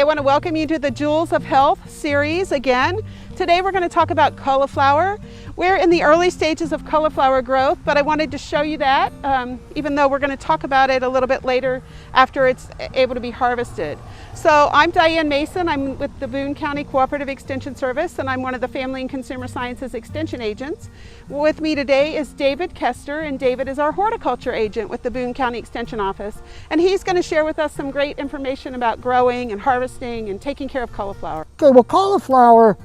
I want to welcome you to the Jewels of Health series again. Today we're going to talk about cauliflower. We're in the early stages of cauliflower growth, but I wanted to show you that, even though we're going to talk about it a little bit later after it's able to be harvested. So I'm Diane Mason. I'm with the Boone County Cooperative Extension Service, and I'm one of the Family and Consumer Sciences Extension agents. With me today is David Kester, and David is our horticulture agent with the Boone County Extension Office. And he's going to share with us some great information about growing and harvesting and taking care of cauliflower. Okay, well, cauliflower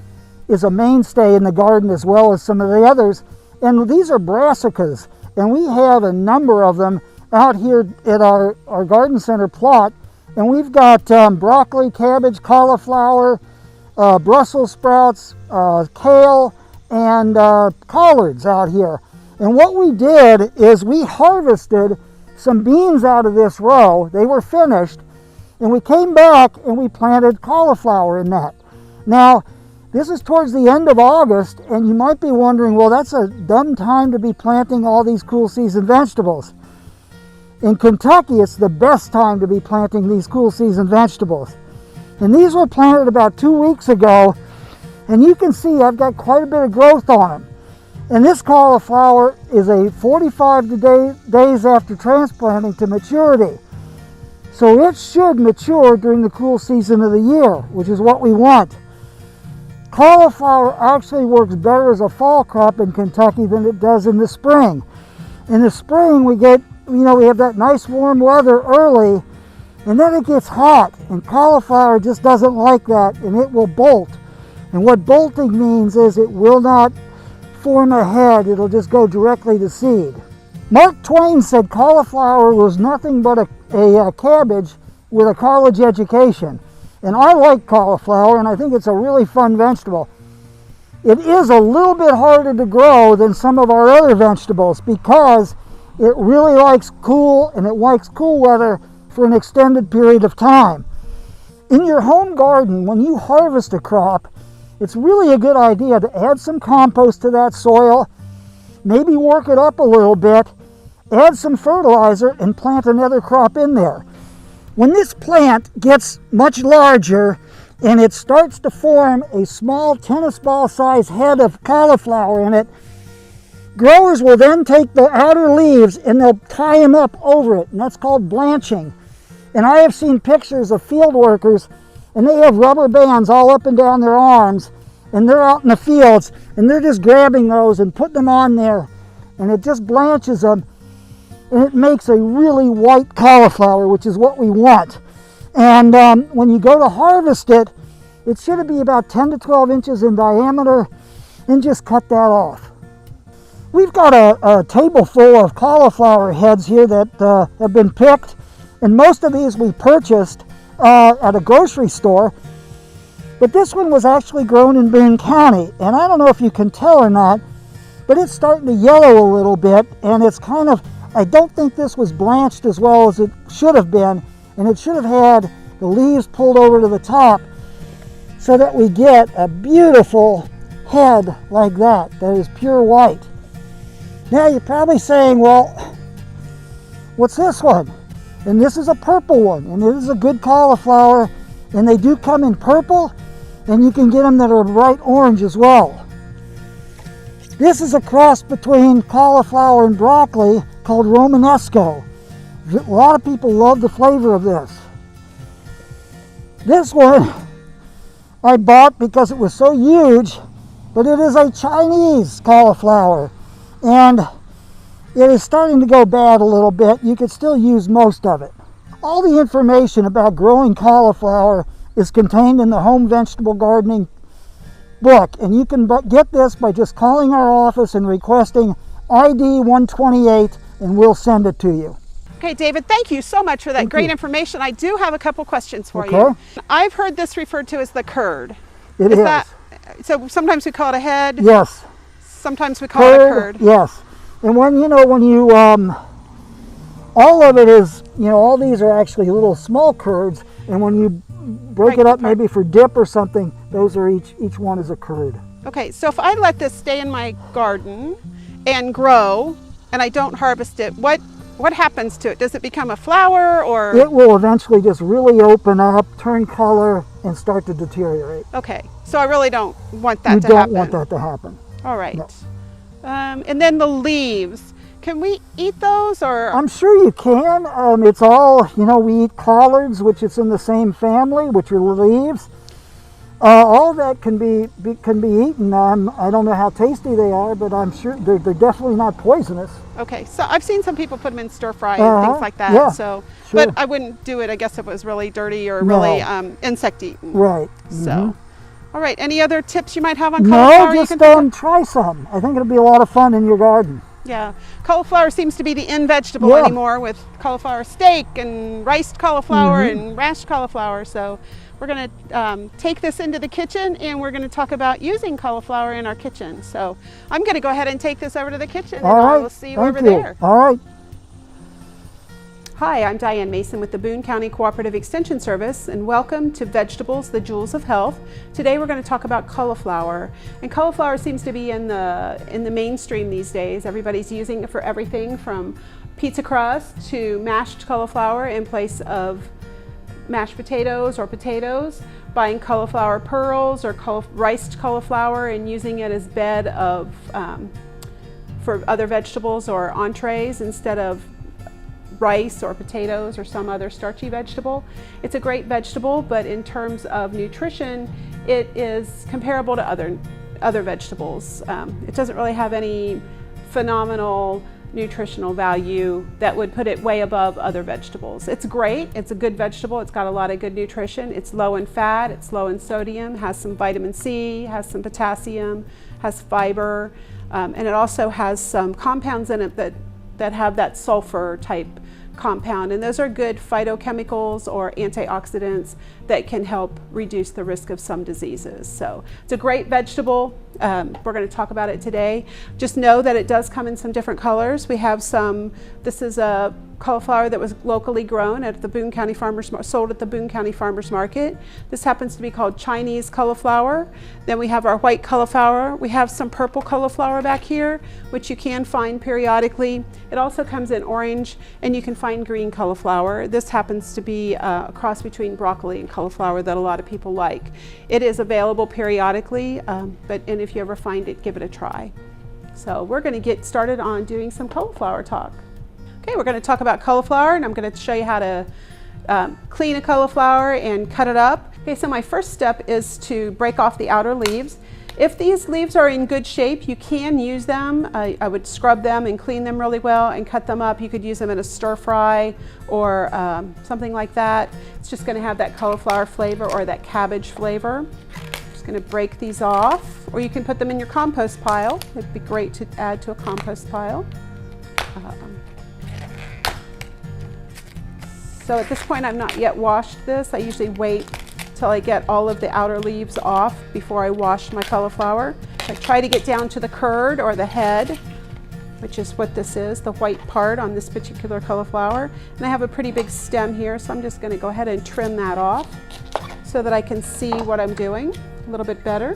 is a mainstay in the garden as well as some of the others. And these are brassicas, and we have a number of them out here at our garden center plot. And we've got broccoli, cabbage, cauliflower, Brussels sprouts, kale, and collards out here. And what we did is we harvested some beans out of this row. They were finished, and we came back and we planted cauliflower in that. Now, this is towards the end of August, and you might be wondering, well, that's a dumb time to be planting all these cool season vegetables. In Kentucky, it's the best time to be planting these cool season vegetables. And these were planted about 2 weeks ago, and you can see I've got quite a bit of growth on them. And this cauliflower is a 45 days after transplanting to maturity. So it should mature during the cool season of the year, which is what we want. Cauliflower actually works better as a fall crop in Kentucky than it does in the spring. In the spring, we get, we have that nice warm weather early, and then it gets hot, and cauliflower just doesn't like that, and it will bolt. And what bolting means is it will not form a head, it'll just go directly to seed. Mark Twain said cauliflower was nothing but a cabbage with a college education. And I like cauliflower, and I think it's a really fun vegetable. It is a little bit harder to grow than some of our other vegetables because it really likes cool, and it likes cool weather for an extended period of time. In your home garden, when you harvest a crop, it's really a good idea to add some compost to that soil, maybe work it up a little bit, add some fertilizer, and plant another crop in there. When this plant gets much larger and it starts to form a small tennis ball size head of cauliflower in it, growers will then take the outer leaves and they'll tie them up over it, and that's called blanching. And I have seen pictures of field workers, and they have rubber bands all up and down their arms, and they're out in the fields and they're just grabbing those and putting them on there, and it just blanches them. And it makes a really white cauliflower, which is what we want. And when you go to harvest it, it should be about 10 to 12 inches in diameter, and just cut that off. We've got a table full of cauliflower heads here that have been picked, and most of these we purchased at a grocery store. But this one was actually grown in Boone County, and I don't know if you can tell or not, but it's starting to yellow a little bit, and it's kind of, I don't think this was blanched as well as it should have been, and it should have had the leaves pulled over to the top so that we get a beautiful head like that is pure white. Now you're probably saying, well, what's this one? And this is a purple one, and it is a good cauliflower, and they do come in purple, and you can get them that are bright orange as well. This is a cross between cauliflower and broccoli called Romanesco. A lot of people love the flavor of this. This one I bought because it was so huge, but it is a Chinese cauliflower, and it is starting to go bad a little bit. You could still use most of it. All the information about growing cauliflower is contained in the Home Vegetable Gardening book, and you can get this by just calling our office and requesting ID 128, and we'll send it to you. Okay, David, thank you so much for that great information. I do have a couple questions for Okay. you. I've heard this referred to as the curd. It is. So sometimes we call it a head. Yes. Sometimes we call it a curd. Yes. And when you all of it is, all these are actually little small curds, and when you break it up maybe for dip or something, those are each one is a curd. Okay, so if I let this stay in my garden and grow and I don't harvest it, what what happens to it? Does it become a flower or? It will eventually just really open up, turn color, and start to deteriorate. Okay, so I really don't want that You to don't happen. want that to happen. All right. No. And then the leaves, can we eat those or? I'm sure you can. It's all, we eat collards, which is in the same family, which are leaves. All that can be eaten. I don't know how tasty they are, but I'm sure they're definitely not poisonous. Okay, so I've seen some people put them in stir fry and things like that. Yeah, so, sure. but I wouldn't do it. I guess if it was really dirty or No. really insect eaten. Right. So, all right. Any other tips you might have on cauliflower? No, just try some. I think it'll be a lot of fun in your garden. Yeah, cauliflower seems to be the in vegetable anymore, with cauliflower steak and riced cauliflower and mashed cauliflower. So we're going to take this into the kitchen and we're going to talk about using cauliflower in our kitchen. So I'm going to go ahead and take this over to the kitchen and I will see you over there. All right. Hi, I'm Diane Mason with the Boone County Cooperative Extension Service, and welcome to Vegetables, the Jewels of Health. Today we're going to talk about cauliflower, and cauliflower seems to be in the mainstream these days. Everybody's using it for everything from pizza crust to mashed cauliflower in place of mashed potatoes or potatoes, buying cauliflower pearls or riced cauliflower and using it as bed of for other vegetables or entrees instead of rice or potatoes or some other starchy vegetable. It's a great vegetable, but in terms of nutrition, it is comparable to other vegetables. It doesn't really have any phenomenal nutritional value that would put it way above other vegetables. It's great, it's a good vegetable, it's got a lot of good nutrition, it's low in fat, it's low in sodium, has some vitamin C, has some potassium, has fiber, and it also has some compounds in it that have that sulfur type compound, and those are good phytochemicals or antioxidants that can help reduce the risk of some diseases. So it's a great vegetable. We're going to talk about it today. Just know that it does come in some different colors. We have some, this is a cauliflower that was locally grown at the Boone County sold at the Boone County Farmers Market. This happens to be called Chinese cauliflower. Then we have our white cauliflower. We have some purple cauliflower back here, which you can find periodically. It also comes in orange, and you can find green cauliflower. This happens to be a cross between broccoli and cauliflower that a lot of people like. It is available periodically, and if you ever find it, give it a try. So we're going to get started on doing some cauliflower talk. Okay, we're going to talk about cauliflower, and I'm going to show you how to clean a cauliflower and cut it up. Okay, so my first step is to break off the outer leaves. If these leaves are in good shape, you can use them. I would scrub them and clean them really well and cut them up. You could use them in a stir fry or something like that. It's just going to have that cauliflower flavor or that cabbage flavor. Just going to break these off, or you can put them in your compost pile. It'd be great to add to a compost pile. So at this point, I've not yet washed this. I usually wait till I get all of the outer leaves off before I wash my cauliflower. I try to get down to the curd or the head, which is what this is, the white part on this particular cauliflower. And I have a pretty big stem here, so I'm just going to go ahead and trim that off so that I can see what I'm doing a little bit better.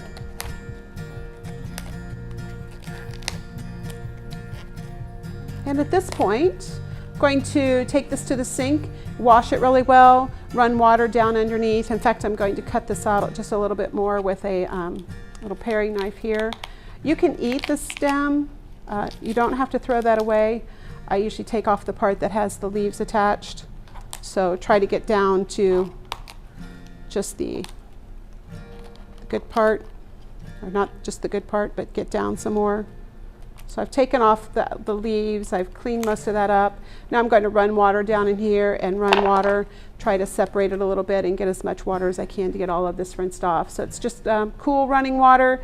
And at this point, I'm going to take this to the sink, wash it really well, run water down underneath. In fact, I'm going to cut this out just a little bit more with a little paring knife here. You can eat the stem. You don't have to throw that away. I usually take off the part that has the leaves attached. So try to get down to just the good part, or not just the good part, but get down some more. So I've taken off the leaves, I've cleaned most of that up. Now I'm going to run water down in here and run water, try to separate it a little bit and get as much water as I can to get all of this rinsed off. So it's just cool running water.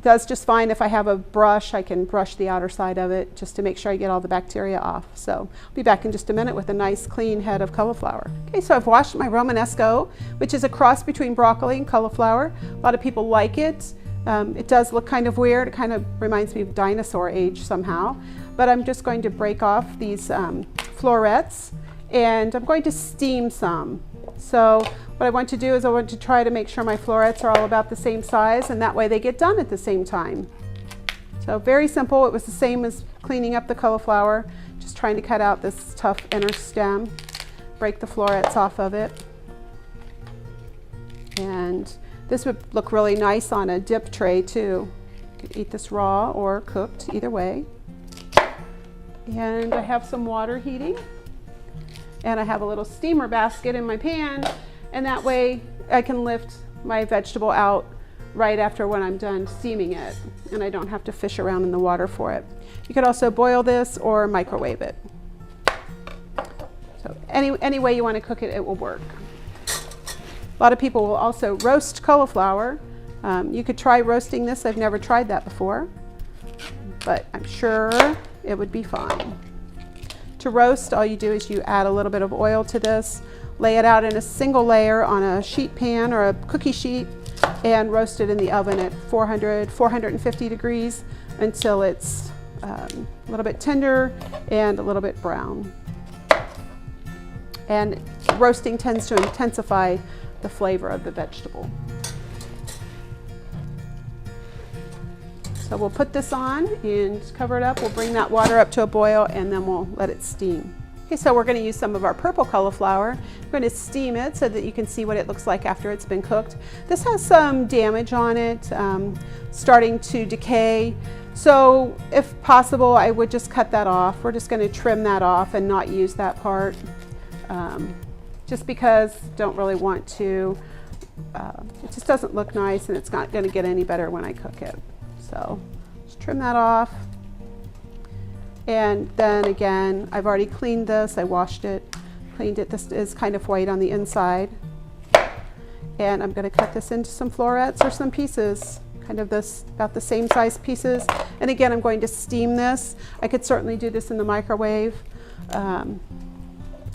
Does just fine. If I have a brush, I can brush the outer side of it just to make sure I get all the bacteria off. So I'll be back in just a minute with a nice clean head of cauliflower. Okay, so I've washed my Romanesco, which is a cross between broccoli and cauliflower. A lot of people like it. It does look kind of weird. It kind of reminds me of dinosaur age somehow. But I'm just going to break off these florets, and I'm going to steam some. So what I want to do is I want to try to make sure my florets are all about the same size, and that way they get done at the same time. So very simple. It was the same as cleaning up the cauliflower. just trying to cut out this tough inner stem, break the florets off of it. And this would look really nice on a dip tray too. You could eat this raw or cooked, either way. And I have some water heating. And I have a little steamer basket in my pan, and that way I can lift my vegetable out right after when I'm done steaming it, and I don't have to fish around in the water for it. You could also boil this or microwave it. So any way you want to cook it, it will work. A lot of people will also roast cauliflower. You could try roasting this. I've never tried that before, but I'm sure it would be fine. To roast, all you do is you add a little bit of oil to this, lay it out in a single layer on a sheet pan or a cookie sheet, and roast it in the oven at 450 degrees until it's a little bit tender and a little bit brown. And roasting tends to intensify the flavor of the vegetable. So we'll put this on and cover it up. We'll bring that water up to a boil and then we'll let it steam. Okay, so we're going to use some of our purple cauliflower. We're going to steam it so that you can see what it looks like after it's been cooked. This has some damage on it, starting to decay. So if possible, I would just cut that off. We're just going to trim that off and not use that part. Just because I don't really want to, it just doesn't look nice and it's not going to get any better when I cook it. So just trim that off. And then again, I've already cleaned this. I washed it, cleaned it. This is kind of white on the inside. And I'm going to cut this into some florets or some pieces, kind of this, about the same size pieces. And again, I'm going to steam this. I could certainly do this in the microwave.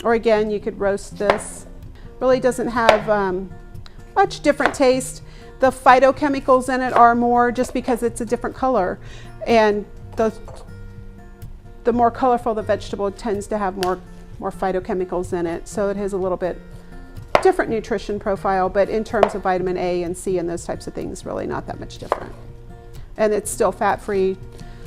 Or again, you could roast this. Really doesn't have much different taste. The phytochemicals in it are more just because it's a different color. And the more colorful the vegetable tends to have more phytochemicals in it. So it has a little bit different nutrition profile, but in terms of vitamin A and C and those types of things, really not that much different. And it's still fat-free,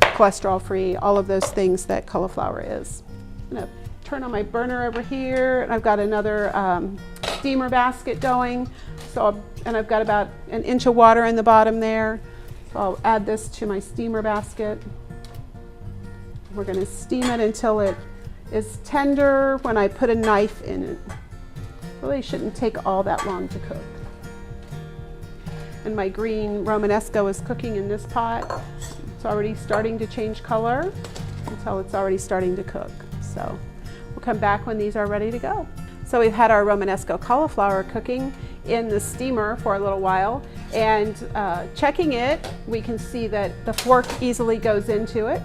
cholesterol-free, all of those things that cauliflower is. I'm gonna turn on my burner over here, and I've got another steamer basket going. And I've got about an inch of water in the bottom there. So I'll add this to my steamer basket. We're going to steam it until it is tender when I put a knife in it. Really shouldn't take all that long to cook. And my green Romanesco is cooking in this pot. It's already starting to change color until it's already starting to cook. So we'll come back when these are ready to go. So we've had our Romanesco cauliflower cooking in the steamer for a little while, and checking it, we can see that the fork easily goes into it.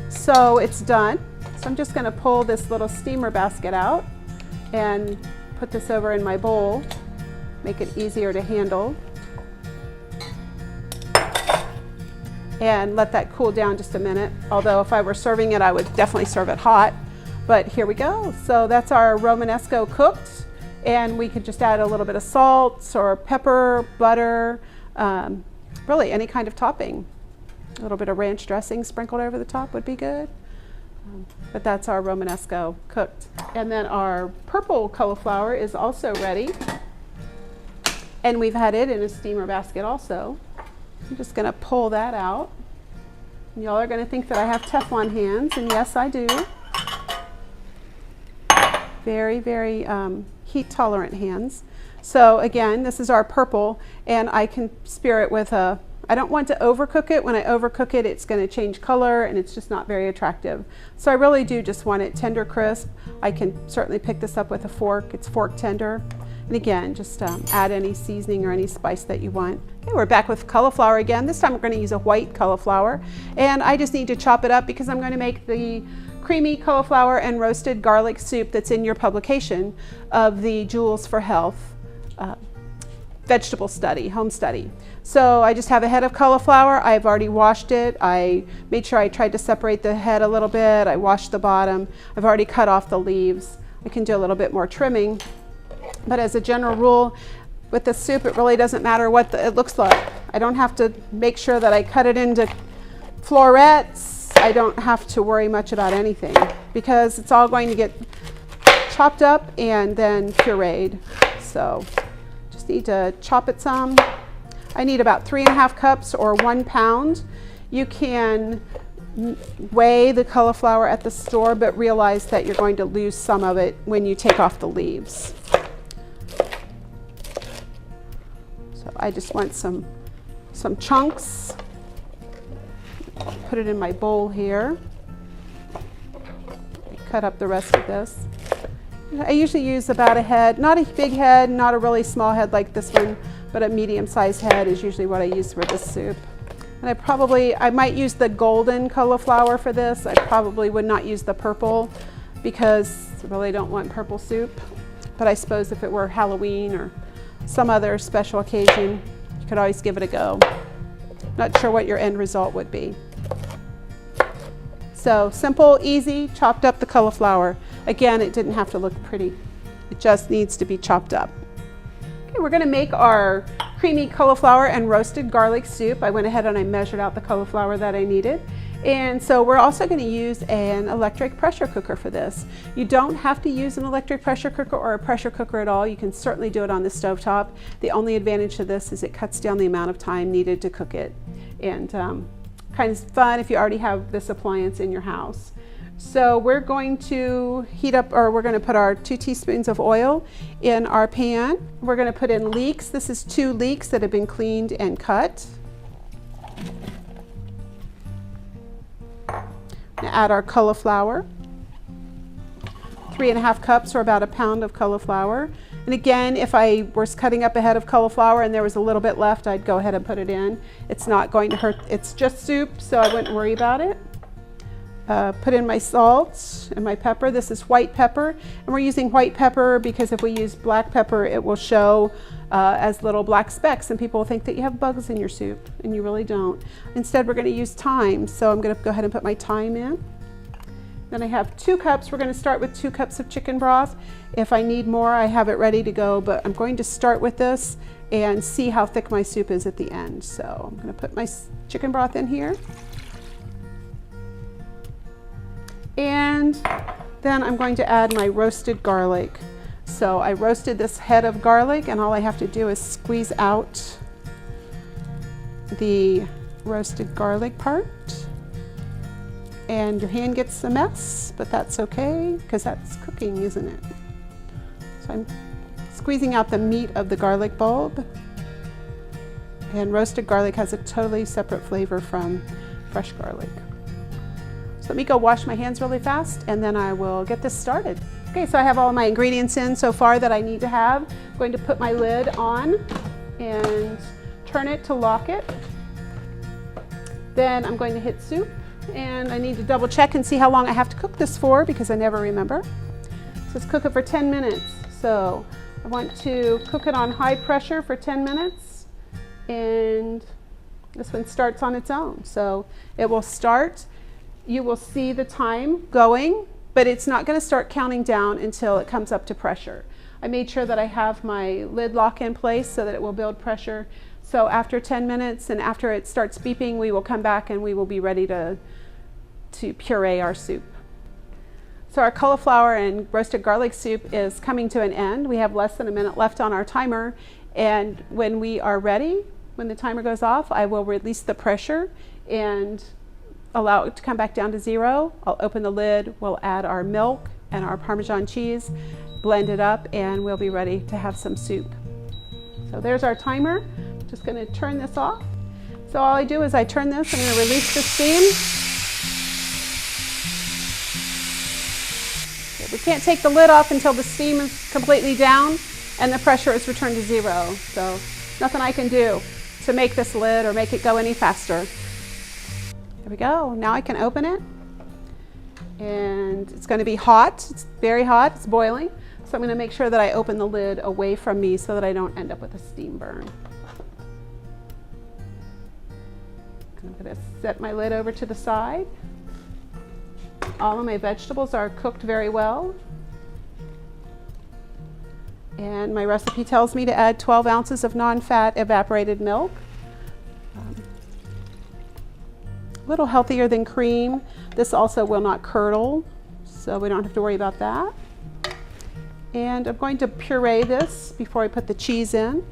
So it's done. So I'm just going to pull this little steamer basket out and put this over in my bowl, make it easier to handle, and let that cool down just a minute. Although if I were serving it, I would definitely serve it hot. But here we go. So that's our Romanesco cooked, and we could just add a little bit of salt or pepper, butter, really any kind of topping. A little bit of ranch dressing sprinkled over the top would be good. But that's our Romanesco cooked. And then our purple cauliflower is also ready. And we've had it in a steamer basket also. I'm just gonna pull that out. And y'all are gonna think that I have Teflon hands, and yes, I do. Very, very heat tolerant hands. So again, this is our purple, and I can spear it with a, I don't want to overcook it. When I overcook it, it's going to change color and it's just not very attractive. So I really do just want it tender crisp. I can certainly pick this up with a fork. It's fork tender. And again, just add any seasoning or any spice that you want. Okay, we're back with cauliflower again. This time we're going to use a white cauliflower, and I just need to chop it up because I'm going to make the creamy cauliflower and roasted garlic soup that's in your publication of the Jewels for Health vegetable study, home study. So I just have a head of cauliflower. I've already washed it. I made sure I tried to separate the head a little bit. I washed the bottom. I've already cut off the leaves. I can do a little bit more trimming. But as a general rule, with the soup, it really doesn't matter what it looks like. I don't have to make sure that I cut it into florets I don't have to worry much about anything because it's all going to get chopped up and then pureed. So just need to chop it some. I need about 3.5 cups or 1 pound. You can weigh the cauliflower at the store, but realize that you're going to lose some of it when you take off the leaves. So I just want some chunks. I'll put it in my bowl here. Cut up the rest of this. I usually use about a head, not a big head, not a really small head like this one, but a medium-sized head is usually what I use for this soup. And I might use the golden cauliflower for this. I probably would not use the purple because I really don't want purple soup. But I suppose if it were Halloween or some other special occasion, you could always give it a go. Not sure what your end result would be. So simple, easy, chopped up the cauliflower. Again, it didn't have to look pretty. It just needs to be chopped up. Okay, we're gonna make our creamy cauliflower and roasted garlic soup. I went ahead and I measured out the cauliflower that I needed. And so we're also going to use an electric pressure cooker for this. You don't have to use an electric pressure cooker or a pressure cooker at all. You can certainly do it on the stovetop. The only advantage to this is it cuts down the amount of time needed to cook it. And kind of fun if you already have this appliance in your house. So we're going to heat up, or we're going to put our 2 teaspoons of oil in our pan. We're going to put in leeks. This is 2 leeks that have been cleaned and cut. Now add our cauliflower. 3.5 cups or about 1 pound of cauliflower. And again, if I was cutting up a head of cauliflower and there was a little bit left, I'd go ahead and put it in. It's not going to hurt. It's just soup, so I wouldn't worry about it. Put in my salt and my pepper. This is white pepper, and we're using white pepper because if we use black pepper, it will show as little black specks, and people will think that you have bugs in your soup, and you really don't. Instead, we're going to use thyme, so I'm going to go ahead and put my thyme in. Then I have 2 cups. We're going to start with 2 cups of chicken broth. If I need more, I have it ready to go, but I'm going to start with this and see how thick my soup is at the end. So I'm going to put my chicken broth in here. And then I'm going to add my roasted garlic. So I roasted this head of garlic, and all I have to do is squeeze out the roasted garlic part. And your hand gets a mess, but that's okay, because that's cooking, isn't it? So I'm squeezing out the meat of the garlic bulb. And roasted garlic has a totally separate flavor from fresh garlic. So let me go wash my hands really fast, and then I will get this started. Okay, so I have all my ingredients in so far that I need to have. I'm going to put my lid on and turn it to lock it. Then I'm going to hit soup. And I need to double check and see how long I have to cook this for because I never remember. So let's cook it for 10 minutes. So I want to cook it on high pressure for 10 minutes. And this one starts on its own. So it will start. You will see the time going, but it's not going to start counting down until it comes up to pressure. I made sure that I have my lid lock in place so that it will build pressure. So after 10 minutes and after it starts beeping, we will come back and we will be ready to puree our soup. So our cauliflower and roasted garlic soup is coming to an end. We have less than a minute left on our timer, and when we are ready, when the timer goes off, I will release the pressure and allow it to come back down to 0. I'll open the lid, we'll add our milk and our Parmesan cheese, blend it up, and we'll be ready to have some soup. So there's our timer. Just going to turn this off. So all I do is I turn this, I'm going to release the steam. We can't take the lid off until the steam is completely down and the pressure is returned to 0. So nothing I can do to make this lid or make it go any faster. There we go. Now I can open it. And it's going to be hot. It's very hot. It's boiling. So I'm going to make sure that I open the lid away from me so that I don't end up with a steam burn. I'm going to set my lid over to the side. All of my vegetables are cooked very well. And my recipe tells me to add 12 ounces of non-fat evaporated milk. little healthier than cream. This also will not curdle, so we don't have to worry about that. And I'm going to puree this before I put the cheese in.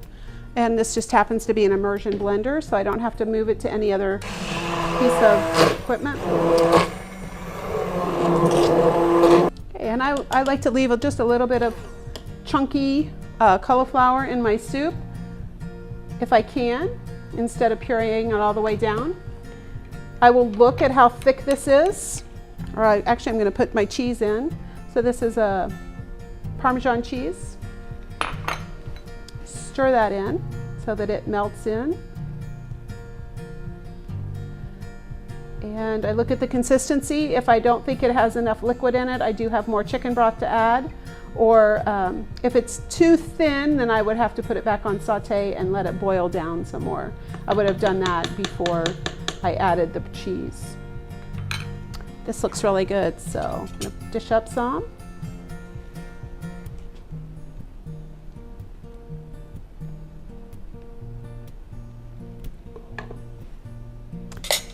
And this just happens to be an immersion blender, so I don't have to move it to any other piece of equipment. Okay, and I like to leave just a little bit of chunky cauliflower in my soup, if I can, instead of pureeing it all the way down. I will look at how thick this is, or actually I'm going to put my cheese in. So this is a Parmesan cheese. Stir that in so that it melts in. And I look at the consistency. If I don't think it has enough liquid in it, I do have more chicken broth to add. Or if it's too thin, then I would have to put it back on saute and let it boil down some more. I would have done that before I added the cheese. This looks really good, so I'm going to dish up some.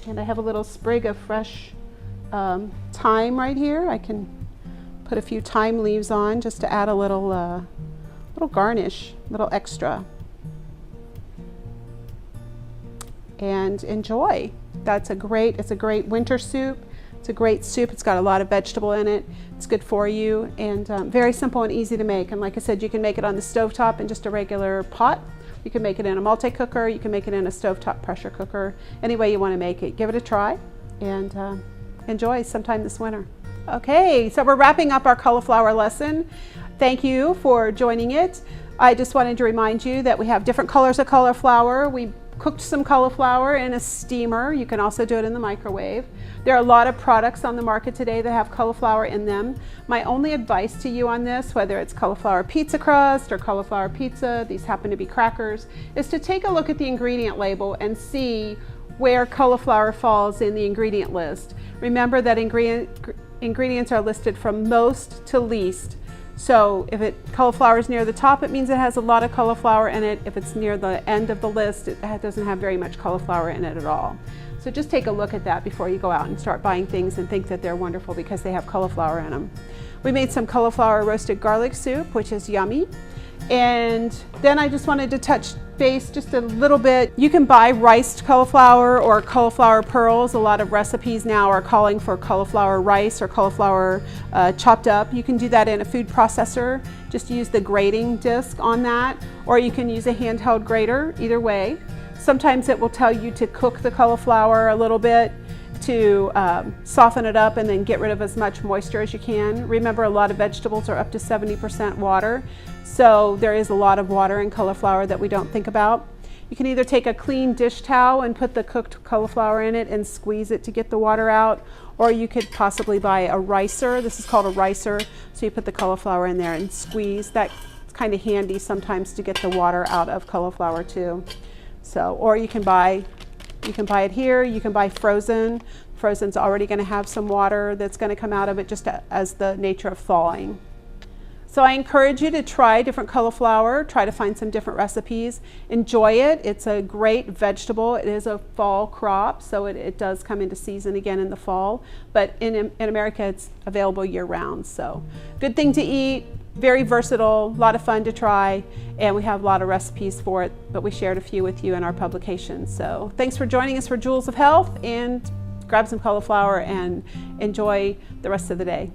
And I have a little sprig of fresh thyme right here. I can put a few thyme leaves on just to add a little garnish, little extra. And enjoy. It's a great winter soup. It's a great soup. It's got a lot of vegetable in it. It's good for you, and very simple and easy to make. And like I said, you can make it on the stovetop in just a regular pot. You can make it in a multi-cooker. You can make it in a stovetop pressure cooker. Any way you want to make it. Give it a try and enjoy sometime this winter. Okay, so we're wrapping up our cauliflower lesson. Thank you for joining it. I just wanted to remind you that we have different colors of cauliflower. We cooked some cauliflower in a steamer. You can also do it in the microwave. There are a lot of products on the market today that have cauliflower in them. My only advice to you on this, whether it's cauliflower pizza crust or cauliflower pizza, these happen to be crackers, is to take a look at the ingredient label and see where cauliflower falls in the ingredient list. Remember that ingredients are listed from most to least. So if cauliflower is near the top, it means it has a lot of cauliflower in it. If it's near the end of the list, it doesn't have very much cauliflower in it at all. So just take a look at that before you go out and start buying things and think that they're wonderful because they have cauliflower in them. We made some cauliflower roasted garlic soup, which is yummy. And then I just wanted to touch base just a little bit. You can buy riced cauliflower or cauliflower pearls. A lot of recipes now are calling for cauliflower rice or cauliflower chopped up. You can do that in a food processor. Just use the grating disc on that, or you can use a handheld grater, either way. Sometimes it will tell you to cook the cauliflower a little bit to soften it up and then get rid of as much moisture as you can. Remember, a lot of vegetables are up to 70% water, so there is a lot of water in cauliflower that we don't think about. You can either take a clean dish towel and put the cooked cauliflower in it and squeeze it to get the water out, or you could possibly buy a ricer. This is called a ricer, so you put the cauliflower in there and squeeze. That's kind of handy sometimes to get the water out of cauliflower too. So, or you can buy it here. You can buy frozen. Frozen's already going to have some water that's going to come out of it just as the nature of thawing. So I encourage you to try different cauliflower, try to find some different recipes. Enjoy it. It's a great vegetable. It is a fall crop, so it does come into season again in the fall. But in America, it's available year-round. So good thing to eat, very versatile, a lot of fun to try, and we have a lot of recipes for it, but we shared a few with you in our publication. So thanks for joining us for Jewels of Health, and grab some cauliflower and enjoy the rest of the day.